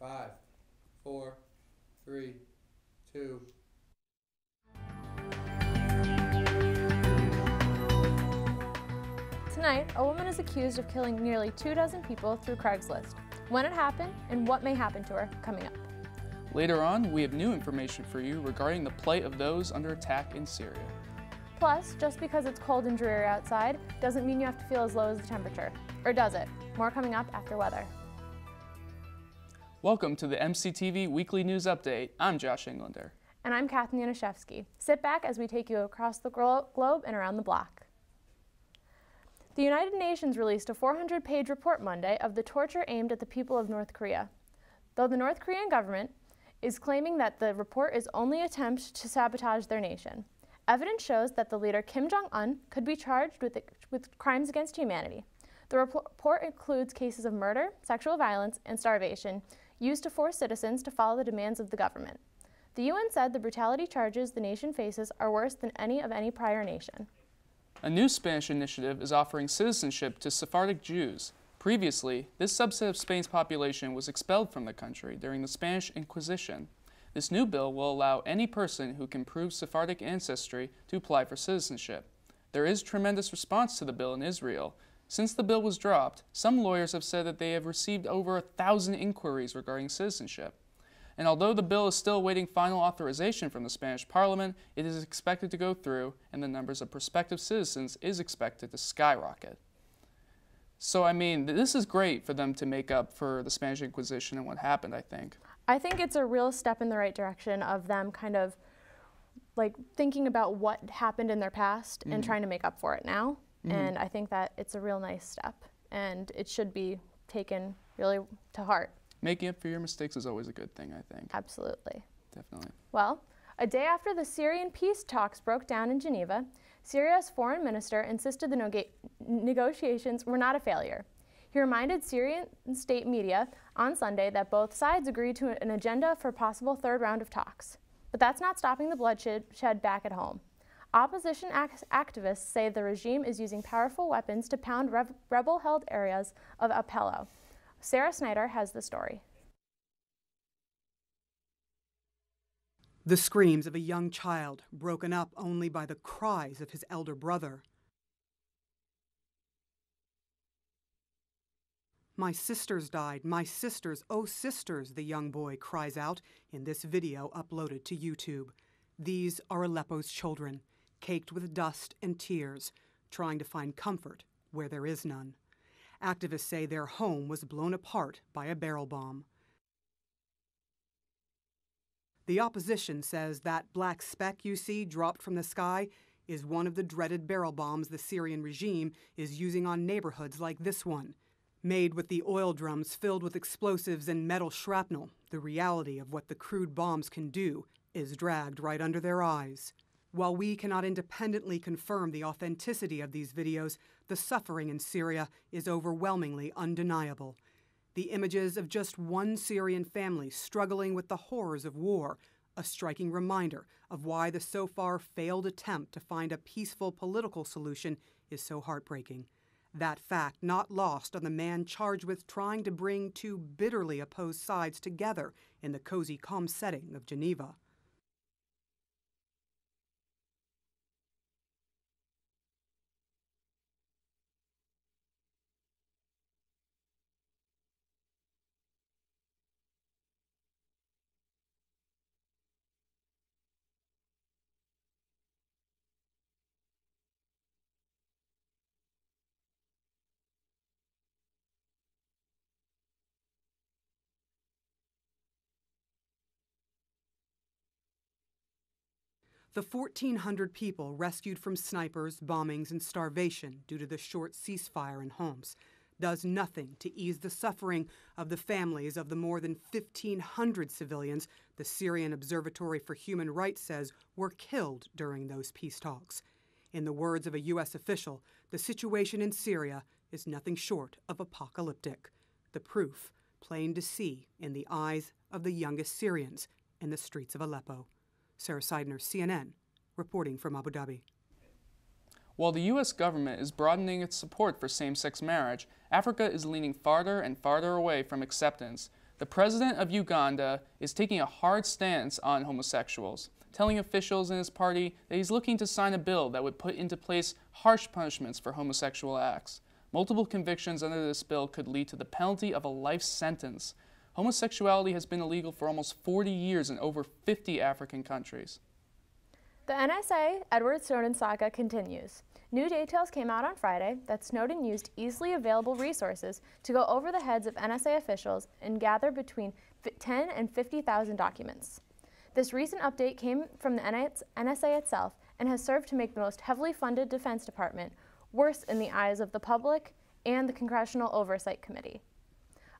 5, 4, 3, 2. Tonight, a woman is accused of killing nearly 24 people through Craigslist. When it happened, and what may happen to her, coming up. Later on, we have new information for you regarding the plight of those under attack in Syria. Plus, just because it's cold and dreary outside, doesn't mean you have to feel as low as the temperature. Or does it? More coming up after weather. Welcome to the MCTV Weekly News Update. I'm Josh Englander. And I'm Katherine Janiszewski. Sit back as we take you across the globe and around the block. The United Nations released a 400-page report Monday of the torture aimed at the people of North Korea. Though the North Korean government is claiming that the report is only an attempt to sabotage their nation, evidence shows that the leader Kim Jong-un could be charged with crimes against humanity. The report includes cases of murder, sexual violence, and starvation used to force citizens to follow the demands of the government. The UN said the brutality charges the nation faces are worse than any prior nation. A new Spanish initiative is offering citizenship to Sephardic Jews. Previously, this subset of Spain's population was expelled from the country during the Spanish Inquisition. This new bill will allow any person who can prove Sephardic ancestry to apply for citizenship. There is tremendous response to the bill in Israel. Since the bill was dropped, some lawyers have said that they have received over 1,000 inquiries regarding citizenship. And although the bill is still awaiting final authorization from the Spanish Parliament, it is expected to go through, and the numbers of prospective citizens is expected to skyrocket. So, I mean, this is great for them to make up for the Spanish Inquisition and what happened, I think. I think it's a real step in the right direction of them kind of like thinking about what happened in their past and trying to make up for it now. And I think that it's a real nice step, and it should be taken really to heart. Making up for your mistakes is always a good thing, I think. Absolutely. Definitely. Well, a day after the Syrian peace talks broke down in Geneva, Syria's foreign minister insisted the negotiations were not a failure. He reminded Syrian state media on Sunday that both sides agreed to an agenda for a possible third round of talks. But that's not stopping the bloodshed back at home. Opposition activists say the regime is using powerful weapons to pound rebel-held areas of Aleppo. Sarah Snyder has the story. The screams of a young child, broken up only by the cries of his elder brother. "My sisters died, my sisters, oh sisters," the young boy cries out in this video uploaded to YouTube. These are Aleppo's children, caked with dust and tears, trying to find comfort where there is none. Activists say their home was blown apart by a barrel bomb. The opposition says that black speck you see dropped from the sky is one of the dreaded barrel bombs the Syrian regime is using on neighborhoods like this one. Made with the oil drums filled with explosives and metal shrapnel, the reality of what the crude bombs can do is dragged right under their eyes. While we cannot independently confirm the authenticity of these videos, the suffering in Syria is overwhelmingly undeniable. The images of just one Syrian family struggling with the horrors of war, a striking reminder of why the so far failed attempt to find a peaceful political solution is so heartbreaking. That fact not lost on the man charged with trying to bring two bitterly opposed sides together in the cozy, calm setting of Geneva. The 1,400 people rescued from snipers, bombings, and starvation due to the short ceasefire in Homs does nothing to ease the suffering of the families of the more than 1,500 civilians the Syrian Observatory for Human Rights says were killed during those peace talks. In the words of a U.S. official, the situation in Syria is nothing short of apocalyptic. The proof plain to see in the eyes of the youngest Syrians in the streets of Aleppo. Sarah Seidner, CNN, reporting from Abu Dhabi. While the U.S. government is broadening its support for same-sex marriage, Africa is leaning farther and farther away from acceptance. The president of Uganda is taking a hard stance on homosexuals, telling officials in his party that he's looking to sign a bill that would put into place harsh punishments for homosexual acts. Multiple convictions under this bill could lead to the penalty of a life sentence. Homosexuality has been illegal for almost 40 years in over 50 African countries. The NSA Edward Snowden saga continues. New details came out on Friday that Snowden used easily available resources to go over the heads of NSA officials and gather between 10 and 50,000 documents. This recent update came from the NSA itself and has served to make the most heavily funded Defense Department worse in the eyes of the public and the Congressional Oversight Committee.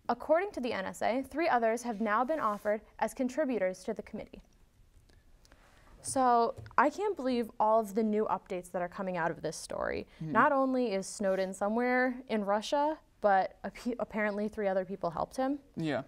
According to the NSA, 3 others have now been offered as contributors to the committee. So I can't believe all of the new updates that are coming out of this story. Not only is Snowden somewhere in Russia, but apparently 3 other people helped him. Yeah.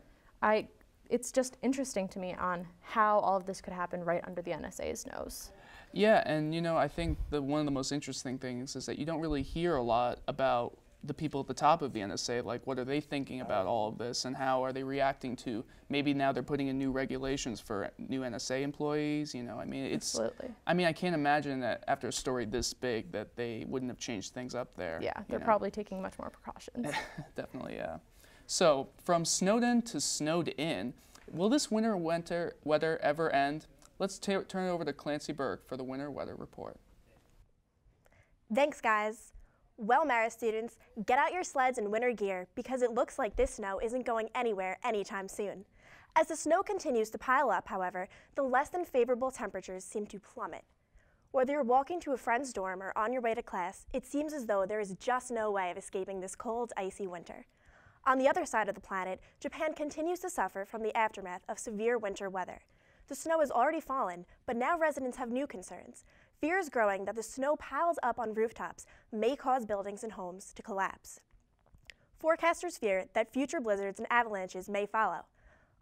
It's just interesting to me on how all of this could happen right under the NSA's nose. Yeah, and you know, I think one of the most interesting things is that you don't really hear a lot about the people at the top of the NSA, like what are they thinking about all of this and how are they reacting to, maybe now they're putting in new regulations for new NSA employees, you know, I mean, Absolutely. I mean, I can't imagine that after a story this big that they wouldn't have changed things up there. Yeah, they're probably taking much more precautions. Definitely, yeah. So, from Snowden to snowed in, will this winter weather ever end? Let's turn it over to Clancy Burke for the winter weather report. Thanks, guys. Well, Mara students, get out your sleds and winter gear because it looks like this snow isn't going anywhere anytime soon. As the snow continues to pile up, however, the less than favorable temperatures seem to plummet. Whether you're walking to a friend's dorm or on your way to class, it seems as though there is just no way of escaping this cold, icy winter. On the other side of the planet, Japan continues to suffer from the aftermath of severe winter weather. The snow has already fallen, but now residents have new concerns. Fear is growing that the snow piles up on rooftops may cause buildings and homes to collapse. Forecasters fear that future blizzards and avalanches may follow.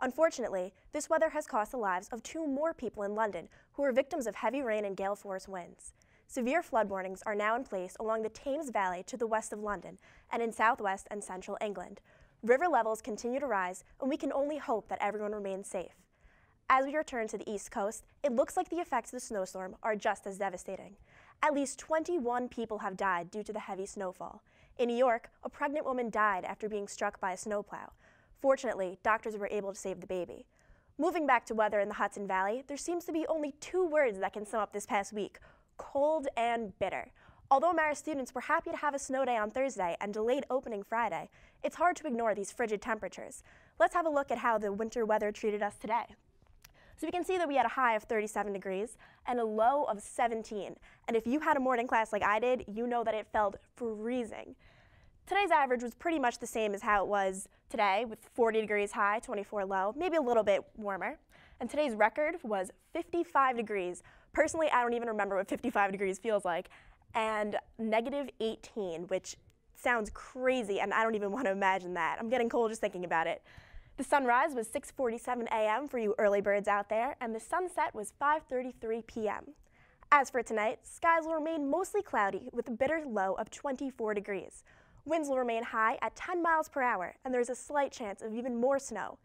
Unfortunately, this weather has cost the lives of 2 more people in London who are victims of heavy rain and gale force winds. Severe flood warnings are now in place along the Thames Valley to the west of London and in southwest and central England. River levels continue to rise, and we can only hope that everyone remains safe. As we return to the East Coast, it looks like the effects of the snowstorm are just as devastating. At least 21 people have died due to the heavy snowfall. In New York, a pregnant woman died after being struck by a snowplow. Fortunately, doctors were able to save the baby. Moving back to weather in the Hudson Valley, there seems to be only 2 words that can sum up this past week: cold and bitter. Although Mara students were happy to have a snow day on Thursday and delayed opening Friday, it's hard to ignore these frigid temperatures. Let's have a look at how the winter weather treated us today. So we can see that we had a high of 37 degrees and a low of 17. And if you had a morning class like I did, you know that it felt freezing. Today's average was pretty much the same as how it was today, with 40 degrees high, 24 low, maybe a little bit warmer. And today's record was 55 degrees. Personally, I don't even remember what 55 degrees feels like. And negative 18, which sounds crazy, and I don't even want to imagine that. I'm getting cold just thinking about it. The sunrise was 6:47 a.m. for you early birds out there, and the sunset was 5:33 p.m. As for tonight, skies will remain mostly cloudy with a bitter low of 24 degrees. Winds will remain high at 10 miles per hour, and there's a slight chance of even more snow.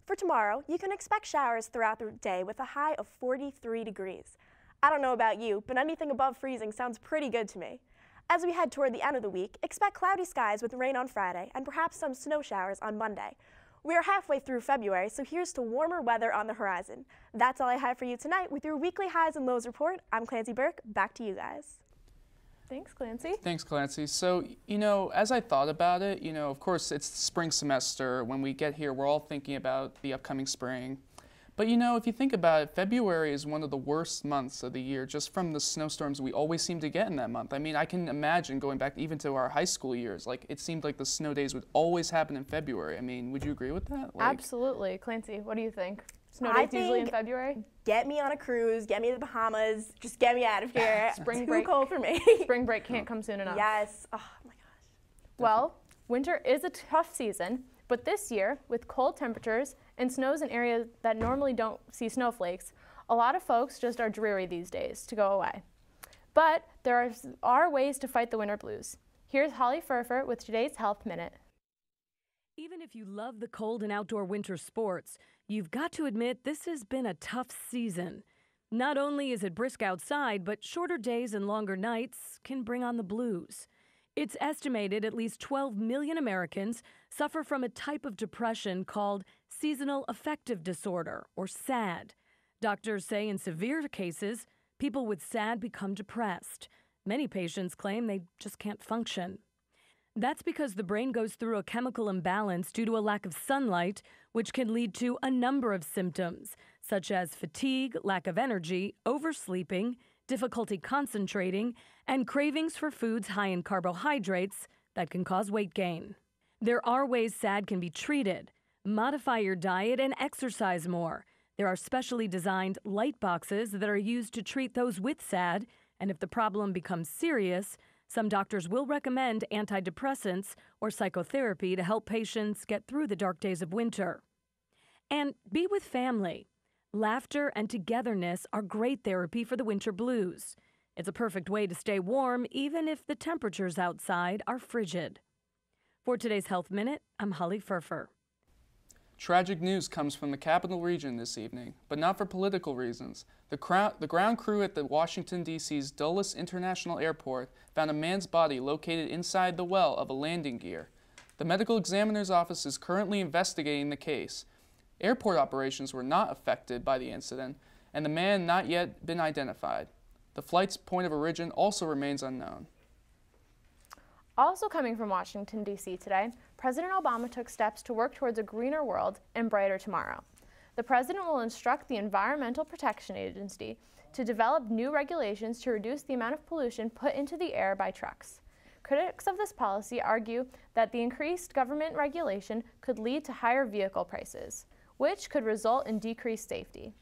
For tomorrow, you can expect showers throughout the day with a high of 43 degrees. I don't know about you, but anything above freezing sounds pretty good to me. As we head toward the end of the week, expect cloudy skies with rain on Friday and perhaps some snow showers on Monday. We are halfway through February, so here's to warmer weather on the horizon. That's all I have for you tonight with your weekly highs and lows report. I'm Clancy Burke. Back to you guys. Thanks, Clancy. Thanks, Clancy. So, you know, as I thought about it, you know, of course, it's the spring semester. When we get here, we're all thinking about the upcoming spring. But, you know, if you think about it, February is one of the worst months of the year just from the snowstorms we always seem to get in that month. I mean, I can imagine going back even to our high school years, like it seemed like the snow days would always happen in February. I mean, would you agree with that? Like, absolutely. Clancy, what do you think? Snow days usually in February? Get me on a cruise, get me to the Bahamas, just get me out of here. Spring Too break. cold for me. Spring break can't come soon enough. Yes. Oh my gosh. Well, winter is a tough season, but this year, with cold temperatures and snows in areas that normally don't see snowflakes, a lot of folks just are dreary these days to go away. But there are ways to fight the winter blues. Here's Holly Furfer with today's Health Minute. Even if you love the cold and outdoor winter sports, you've got to admit this has been a tough season. Not only is it brisk outside, but shorter days and longer nights can bring on the blues. It's estimated at least 12 million Americans suffer from a type of depression called seasonal affective disorder, or SAD. Doctors say in severe cases, people with SAD become depressed. Many patients claim they just can't function. That's because the brain goes through a chemical imbalance due to a lack of sunlight, which can lead to a number of symptoms, such as fatigue, lack of energy, oversleeping, difficulty concentrating, and cravings for foods high in carbohydrates that can cause weight gain. There are ways SAD can be treated. Modify your diet and exercise more. There are specially designed light boxes that are used to treat those with SAD, and if the problem becomes serious, some doctors will recommend antidepressants or psychotherapy to help patients get through the dark days of winter. And be with family. Laughter and togetherness are great therapy for the winter blues. It's a perfect way to stay warm even if the temperatures outside are frigid. For today's Health Minute, I'm Holly Furfer. Tragic news comes from the Capital Region this evening, but not for political reasons. The ground crew at the Washington, D.C.'s Dulles International Airport found a man's body located inside the well of a landing gear. The medical examiner's office is currently investigating the case. Airport operations were not affected by the incident, and the man not yet been identified. The flight's point of origin also remains unknown. Also coming from Washington, D.C. today, President Obama took steps to work towards a greener world and brighter tomorrow. The president will instruct the Environmental Protection Agency to develop new regulations to reduce the amount of pollution put into the air by trucks. Critics of this policy argue that the increased government regulation could lead to higher vehicle prices, which could result in decreased safety.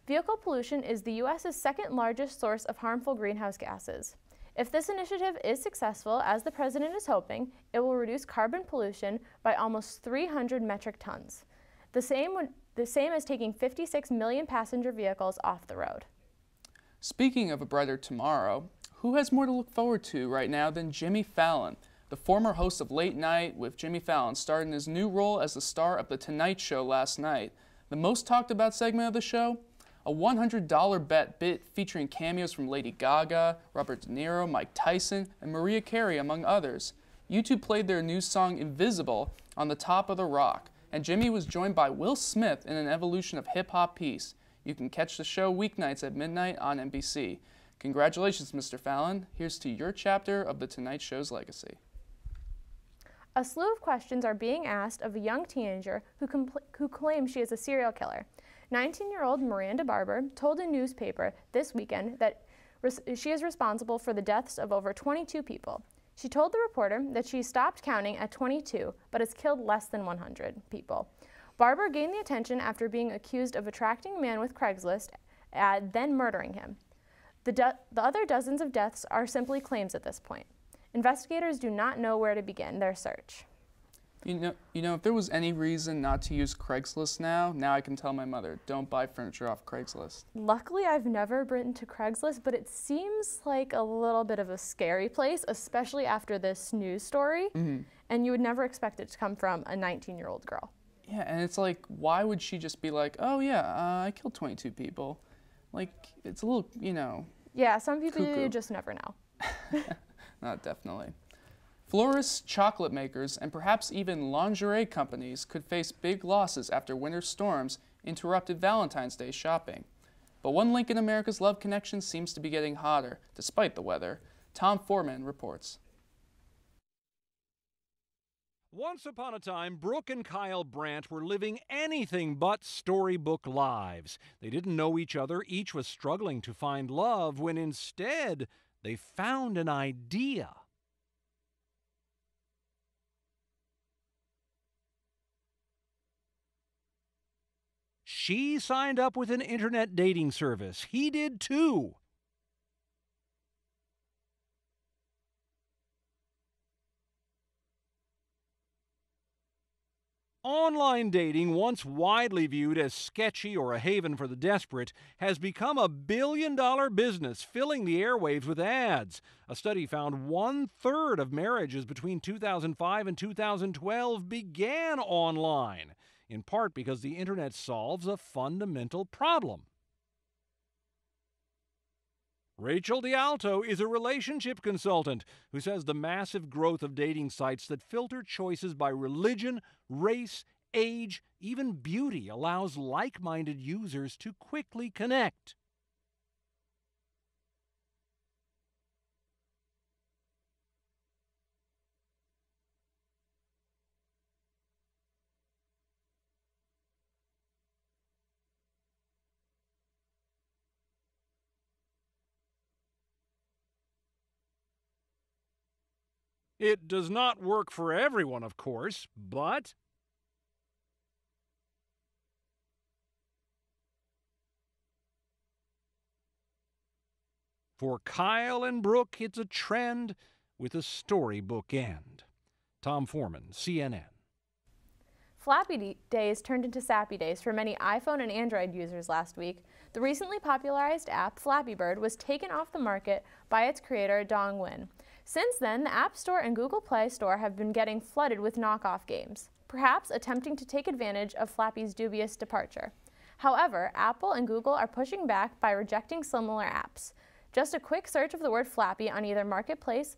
Vehicle pollution is the U.S.'s second largest source of harmful greenhouse gases. If this initiative is successful, as the president is hoping, it will reduce carbon pollution by almost 300 metric tons, the same as taking 56 million passenger vehicles off the road. Speaking of a brighter tomorrow, who has more to look forward to right now than Jimmy Fallon? The former host of Late Night with Jimmy Fallon starred in his new role as the star of The Tonight Show last night. The most talked about segment of the show? A $100 bet bit featuring cameos from Lady Gaga, Robert De Niro, Mike Tyson, and Mariah Carey, among others. U2 played their new song Invisible on the top of the rock, and Jimmy was joined by Will Smith in an evolution of hip-hop piece. You can catch the show weeknights at midnight on NBC. Congratulations, Mr. Fallon. Here's to your chapter of The Tonight Show's legacy. A slew of questions are being asked of a young teenager who claims she is a serial killer. 19-year-old Miranda Barber told a newspaper this weekend that she is responsible for the deaths of over 22 people. She told the reporter that she stopped counting at 22, but has killed less than 100 people. Barber gained the attention after being accused of attracting a man with Craigslist, then murdering him. The other dozens of deaths are simply claims at this point. Investigators do not know where to begin their search. You know, if there was any reason not to use Craigslist now I can tell my mother, don't buy furniture off Craigslist. Luckily, I've never been to Craigslist, but it seems like a little bit of a scary place, especially after this news story. Mm-hmm. And you would never expect it to come from a 19-year-old girl. Yeah, and it's like, why would she just be like, oh yeah, I killed 22 people? Like, it's a little, you know. Yeah, some people cuckoo. You just never know. Definitely. Florists, chocolate makers, and perhaps even lingerie companies could face big losses after winter storms interrupted Valentine's Day shopping. But one link in America's love connection seems to be getting hotter, despite the weather. Tom Foreman reports. Once upon a time, Brooke and Kyle Brandt were living anything but storybook lives. They didn't know each other, each was struggling to find love, when instead they found an idea. She signed up with an internet dating service. He did too. Online dating, once widely viewed as sketchy or a haven for the desperate, has become a billion-dollar business, filling the airwaves with ads. A study found 1/3 of marriages between 2005 and 2012 began online, in part because the internet solves a fundamental problem. Rachel D'Alto is a relationship consultant who says the massive growth of dating sites that filter choices by religion, race, age, even beauty allows like-minded users to quickly connect. It does not work for everyone, of course, but for Kyle and Brooke, it's a trend with a storybook end. Tom Foreman, CNN. Flappy days turned into sappy days for many iPhone and Android users last week. The recently popularized app Flappy Bird was taken off the market by its creator, Dong Nguyen. Since then, the App Store and Google Play Store have been getting flooded with knockoff games, perhaps attempting to take advantage of Flappy's dubious departure. However, Apple and Google are pushing back by rejecting similar apps. Just a quick search of the word Flappy on either marketplace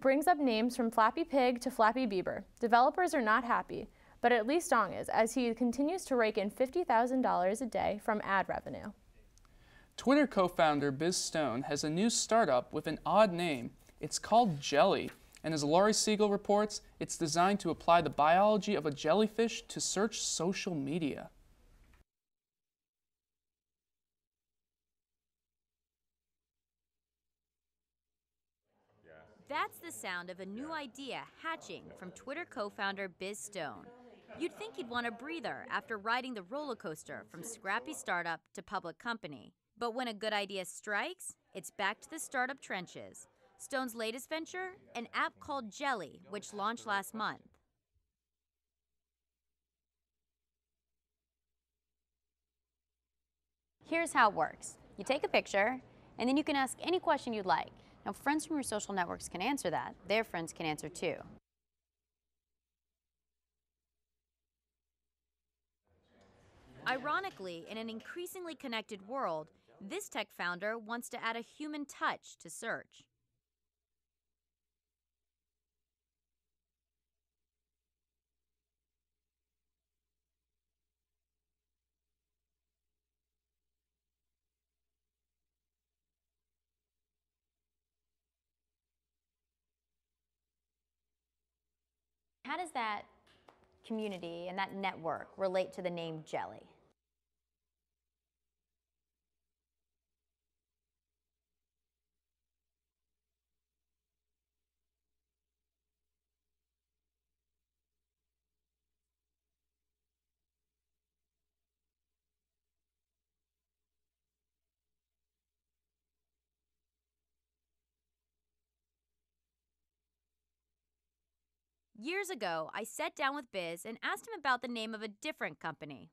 brings up names from Flappy Pig to Flappy Bieber. Developers are not happy, but at least Dong is, as he continues to rake in $50,000 a day from ad revenue. Twitter co-founder Biz Stone has a new startup with an odd name. It's called Jelly, and as Laurie Siegel reports, it's designed to apply the biology of a jellyfish to search social media. That's the sound of a new idea hatching from Twitter co-founder Biz Stone. You'd think he'd want a breather after riding the roller coaster from scrappy startup to public company. But when a good idea strikes, it's back to the startup trenches. Stone's latest venture, an app called Jelly, which launched last month. Here's how it works. You take a picture, and then you can ask any question you'd like. Now, friends from your social networks can answer that. Their friends can answer too. Ironically, in an increasingly connected world, this tech founder wants to add a human touch to search. How does that community and that network relate to the name Jelly? Years ago, I sat down with Biz and asked him about the name of a different company.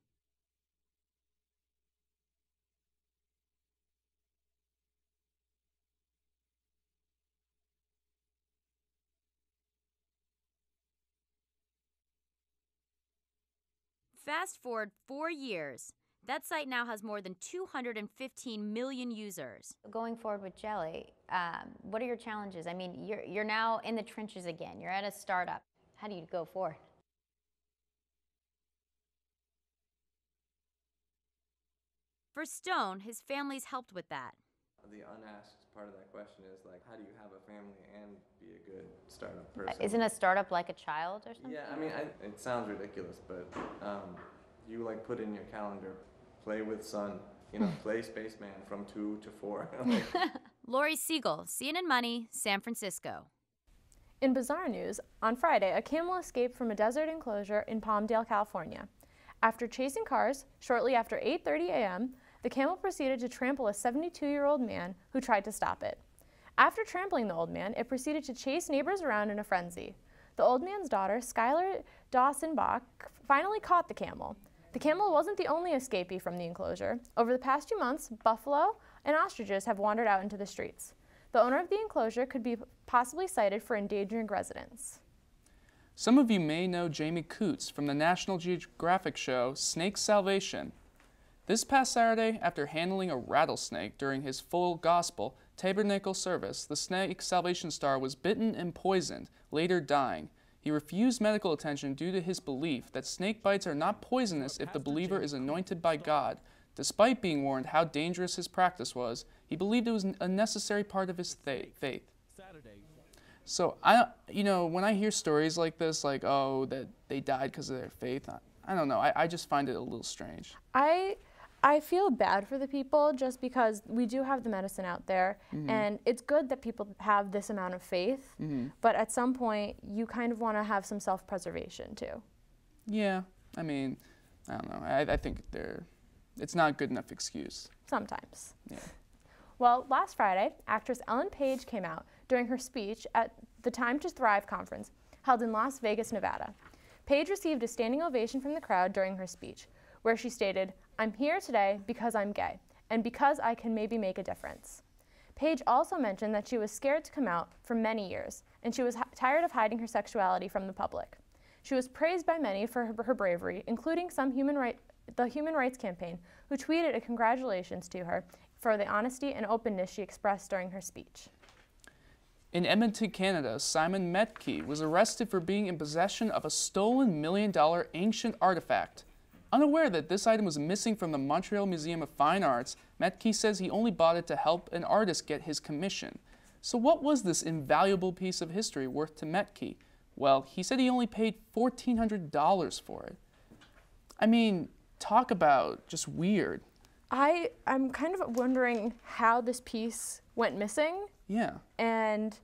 Fast forward 4 years. That site now has more than 215 million users. Going forward with Jelly, what are your challenges? I mean, you're now in the trenches again. You're at a startup. How do you go forward? For Stone, his family's helped with that. The unasked part of that question is like, how do you have a family and be a good startup person? Isn't a startup like a child or something? Yeah, I mean, it sounds ridiculous, but you like put in your calendar, play with son, play Spaceman from 2 to 4. Laurie Siegel, CNN Money, San Francisco. In bizarre news, on Friday, a camel escaped from a desert enclosure in Palmdale, California. After chasing cars, shortly after 8:30 a.m., the camel proceeded to trample a 72-year-old man who tried to stop it. After trampling the old man, it proceeded to chase neighbors around in a frenzy. The old man's daughter, Skylar Dawson-Bach, finally caught the camel. The camel wasn't the only escapee from the enclosure. Over the past few months, buffalo and ostriches have wandered out into the streets. The owner of the enclosure could be possibly cited for endangering residents. Some of you may know Jamie Coots from the National Geographic show Snake Salvation. This past Saturday, after handling a rattlesnake during his full gospel tabernacle service, the Snake Salvation star was bitten and poisoned, later dying. He refused medical attention due to his belief that snake bites are not poisonous if the believer is anointed by God. Despite being warned how dangerous his practice was, he believed it was a necessary part of his faith. So, when I hear stories like this, like, oh, that they died because of their faith, I don't know. I just find it a little strange. I feel bad for the people just because we do have the medicine out there, and it's good that people have this amount of faith, but at some point you kind of want to have some self-preservation too. Yeah, I mean, I don't know. I think it's not a good enough excuse. Sometimes. Yeah. Well, last Friday, actress Ellen Page came out during her speech at the Time to Thrive conference held in Las Vegas, Nevada. Page received a standing ovation from the crowd during her speech, where she stated, "I'm here today because I'm gay, and because I can maybe make a difference." Page also mentioned that she was scared to come out for many years, and she was tired of hiding her sexuality from the public. She was praised by many for her bravery, including the Human Rights Campaign, who tweeted a congratulations to her for the honesty and openness she expressed during her speech. In Edmonton, Canada, Simon Metke was arrested for being in possession of a stolen $1 million ancient artifact. Unaware that this item was missing from the Montreal Museum of Fine Arts, Metke says he only bought it to help an artist get his commission. So what was this invaluable piece of history worth to Metke? Well, he said he only paid $1,400 for it. I mean, talk about just weird. I'm kind of wondering how this piece went missing. Yeah. And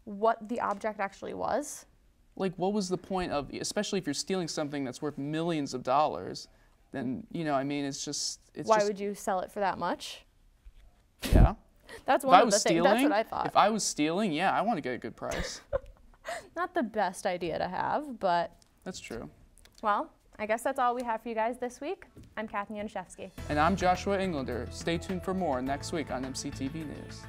what the object actually was. Like, what was the point of, especially if you're stealing something that's worth millions of dollars, then, I mean, Why would you sell it for that much? Yeah. That's one of the things, that's what I thought. If I was stealing, yeah, I want to get a good price. Not the best idea to have, but... That's true. Well, I guess that's all we have for you guys this week. I'm Katherine Janiszewski. And I'm Joshua Englander. Stay tuned for more next week on MCTV News.